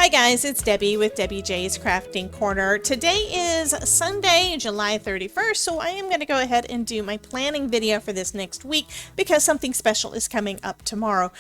Hi guys, it's Debbie with Debbie J's Crafting Corner. Today is Sunday, July 31st, so I am going to go ahead and do my planning video for this next week because something special is coming up tomorrow.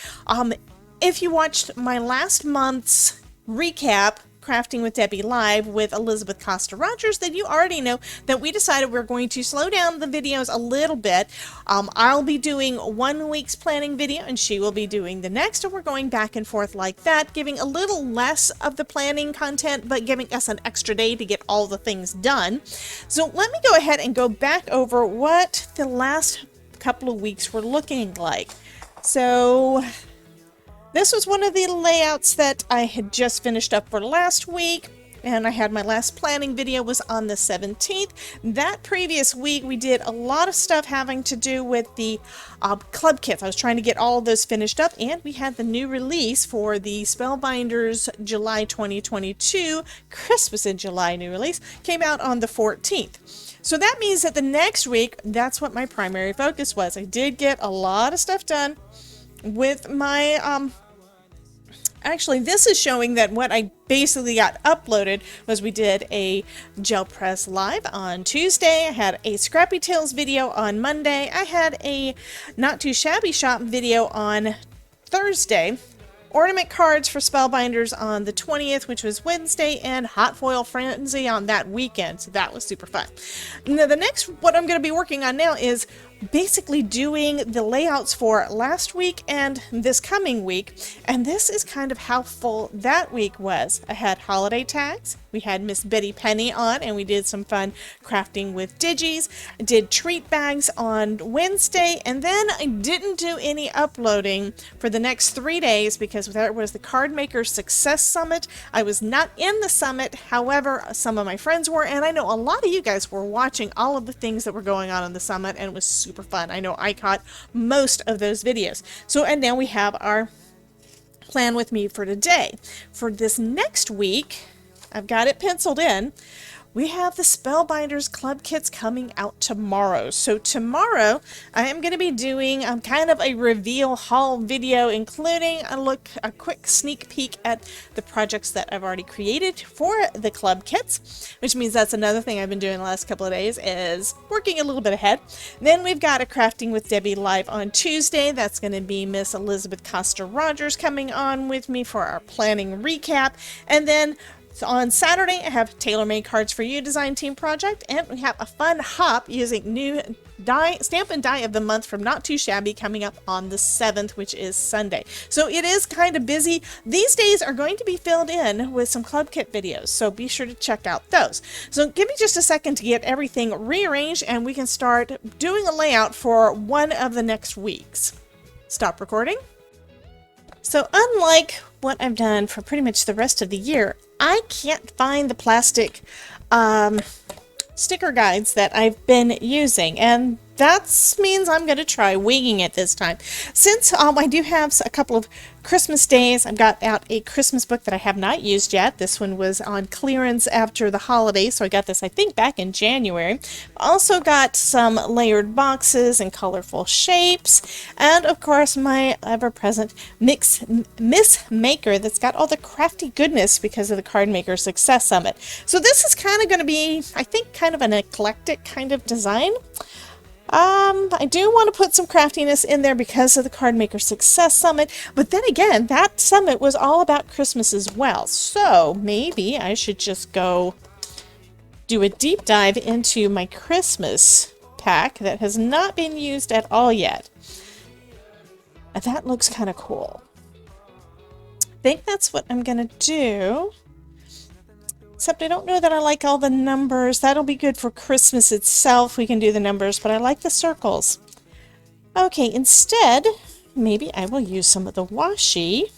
If you watched my last month's recap, Crafting with Debbie Live with Elizabeth Costa Rogers, then you already know that we decided we're going to slow down the videos a little bit. I'll be doing 1 week's planning video and she will be doing the next, and we're going back and forth like that, giving a little less of the planning content but giving us an extra day to get all the things done. So let me go ahead and go back over what the last couple of weeks were looking like. So this was one of the layouts that I had just finished up for last week, and I had my last planning video was on the 17th. That previous week we did a lot of stuff having to do with the club kits. I was trying to get all of those finished up, and we had the new release for the Spellbinders July 2022 Christmas in July new release came out on the 14th. So that means that the next week, that's what my primary focus was. I did get a lot of stuff done with my actually, this is showing that what I basically got uploaded was we did a gel press live on Tuesday. I had a Scrappy Tales video on Monday. I had a Not Too Shabby Shop video on Thursday. Ornament cards for Spellbinders on the 20th, which was Wednesday, and Hot Foil Frenzy on that weekend. So that was super fun. Now, what I'm going to be working on now is basically doing the layouts for last week and this coming week, and this is kind of how full that week was. I had holiday tags, we had Miss Betty Penny on, and we did some fun crafting with digis. I did treat bags on Wednesday, and then I didn't do any uploading for the next 3 days because there was the Card Maker Success Summit. I was not in the summit, however some of my friends were, and I know a lot of you guys were watching all of the things that were going on in the summit, and it was super fun. I know I caught most of those videos. So, and now we have our plan with me for today. For this next week, I've got it penciled in. We have the Spellbinders Club Kits coming out tomorrow. So tomorrow I am going to be doing kind of a reveal haul video, including a quick sneak peek at the projects that I've already created for the club kits, which means that's another thing I've been doing the last couple of days is working a little bit ahead. Then we've got a Crafting with Debbie live on Tuesday. That's going to be Miss Elizabeth Costa Rogers coming on with me for our planning recap. And then so on Saturday, I have Tailor-Made Cards for You Design Team Project, and we have a fun hop using new Stamp and Die of the Month from Not Too Shabby coming up on the 7th, which is Sunday. So it is kind of busy. These days are going to be filled in with some club kit videos, so be sure to check out those. So give me just a second to get everything rearranged, and we can start doing a layout for one of the next weeks. Stop recording. So unlike what I've done for pretty much the rest of the year, I can't find the plastic sticker guides that I've been using, and that means I'm going to try winging it this time. Since I do have a couple of Christmas days, I've got out a Christmas book that I have not used yet. This one was on clearance after the holidays, so I got this, I think, back in January. Also got some layered boxes and colorful shapes, and of course my ever-present Miss Maker that's got all the crafty goodness because of the Card Maker Success Summit. So this is kind of going to be, I think, kind of an eclectic kind of design. I do want to put some craftiness in there because of the Card Maker Success Summit, but then again, that summit was all about Christmas as well, so maybe I should just go do a deep dive into my Christmas pack that has not been used at all yet. And that looks kind of cool. I think that's what I'm gonna do. Except I don't know that I like all the numbers. That'll be good for Christmas itself. We can do the numbers, but I like the circles. Okay, instead, maybe I will use some of the washi.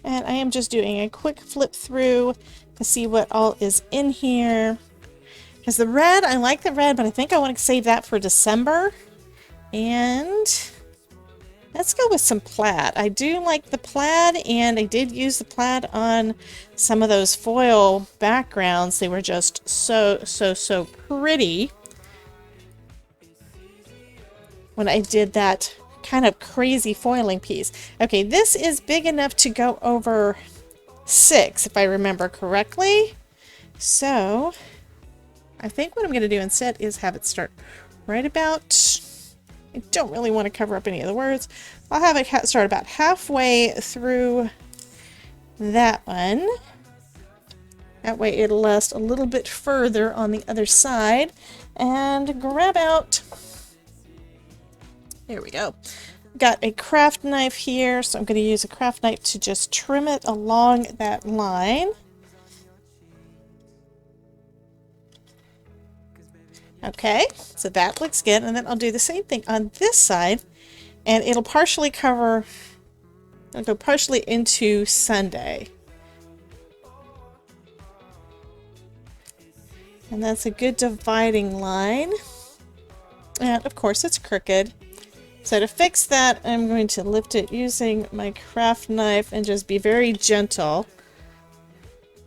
And I am just doing a quick flip through to see what all is in here. Because the red, I like the red, but I think I want to save that for December. And let's go with some plaid. I do like the plaid, and I did use the plaid on some of those foil backgrounds. They were just so pretty when I did that kind of crazy foiling piece. Okay, this is big enough to go over 6, if I remember correctly. So I think what I'm going to do instead is have it start right about, I don't really want to cover up any of the words. I'll have it start about halfway through that one. That way it'll last a little bit further on the other side. And grab out, there we go. Got a craft knife here, so I'm going to use a craft knife to just trim it along that line. Okay, so that looks good, and then I'll do the same thing on this side, and it'll partially cover, it'll go partially into Sunday. And that's a good dividing line. And of course it's crooked. So to fix that, I'm going to lift it using my craft knife and just be very gentle.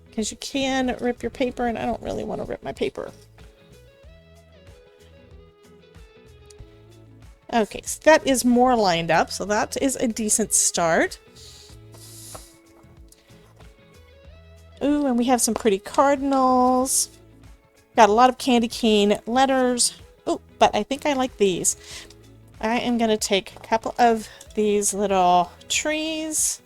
Because you can rip your paper, and I don't really want to rip my paper. Okay, so that is more lined up, so that is a decent start. Ooh, and we have some pretty cardinals. Got a lot of candy cane letters. Oh, but I think I like these. I am going to take a couple of these little trees.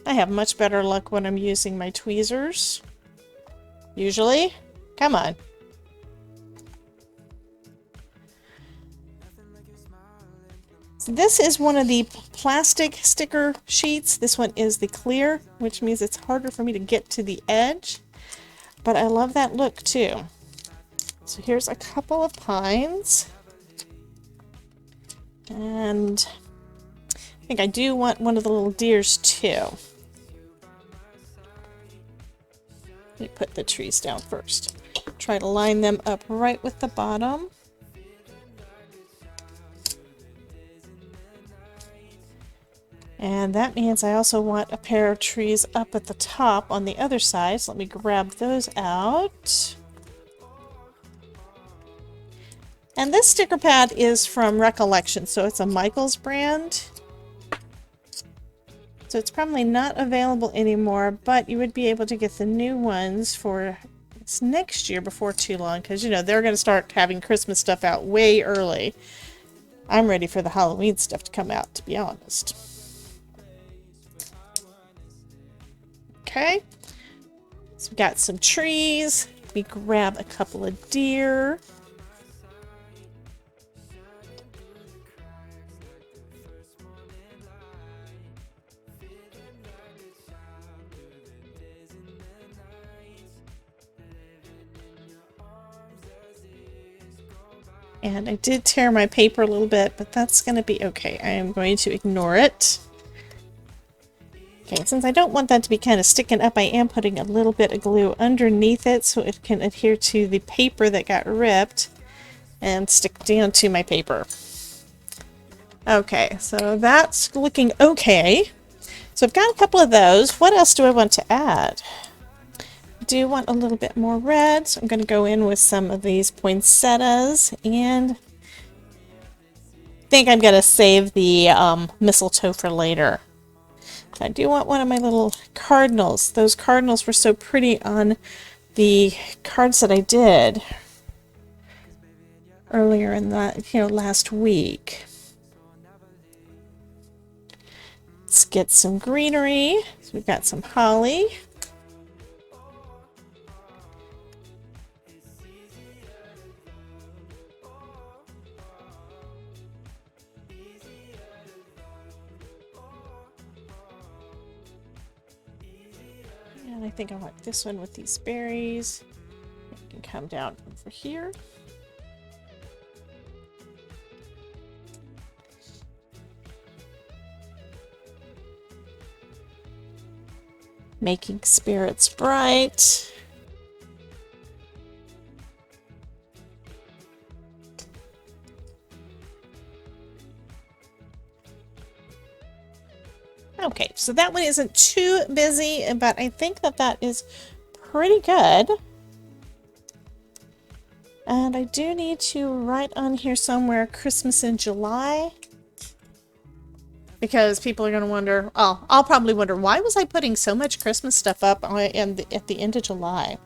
I have much better luck when I'm using my tweezers. Usually. Come on. So this is one of the plastic sticker sheets. This one is the clear, which means it's harder for me to get to the edge. But I love that look too. So here's a couple of pines. And I think I do want one of the little deers too. Let me put the trees down first. Try to line them up right with the bottom. And that means I also want a pair of trees up at the top on the other side. So let me grab those out. And this sticker pad is from Recollection, so it's a Michaels brand. So it's probably not available anymore, but you would be able to get the new ones for it's next year before too long, because you know they're going to start having Christmas stuff out way early. I'm ready for the Halloween stuff to come out, to be honest. Okay, so we got some trees. We grab a couple of deer. And I did tear my paper a little bit, but that's going to be okay. I am going to ignore it. Okay, since I don't want that to be kind of sticking up, I am putting a little bit of glue underneath it so it can adhere to the paper that got ripped and stick down to my paper. Okay, so that's looking okay. So I've got a couple of those. What else do I want to add? I do want a little bit more red, so I'm going to go in with some of these poinsettias, and I think I'm going to save the mistletoe for later. I do want one of my little cardinals. Those cardinals were so pretty on the cards that I did earlier in that, last week. Let's get some greenery. So we've got some holly. And I think I want this one with these berries. It can come down over here. Making spirits bright. Okay, so that one isn't too busy, but I think that that is pretty good. And I do need to write on here somewhere Christmas in July. Because people are going to wonder, oh, I'll probably wonder, why was I putting so much Christmas stuff up at the end of July?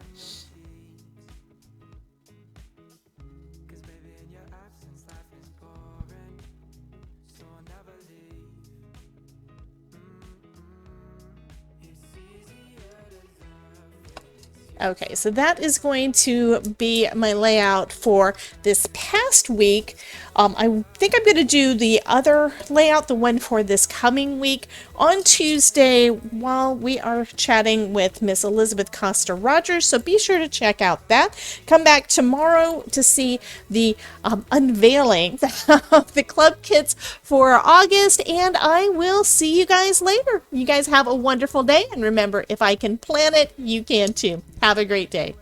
Okay, so that is going to be my layout for this past week. I think I'm going to do the other layout, the one for this coming week, on Tuesday while we are chatting with Miss Elizabeth Costa Rogers. So be sure to check out that. Come back tomorrow to see the unveiling of the club kits for August, and I will see you guys later. You guys have a wonderful day, and remember, if I can plan it, you can too. Have a great day.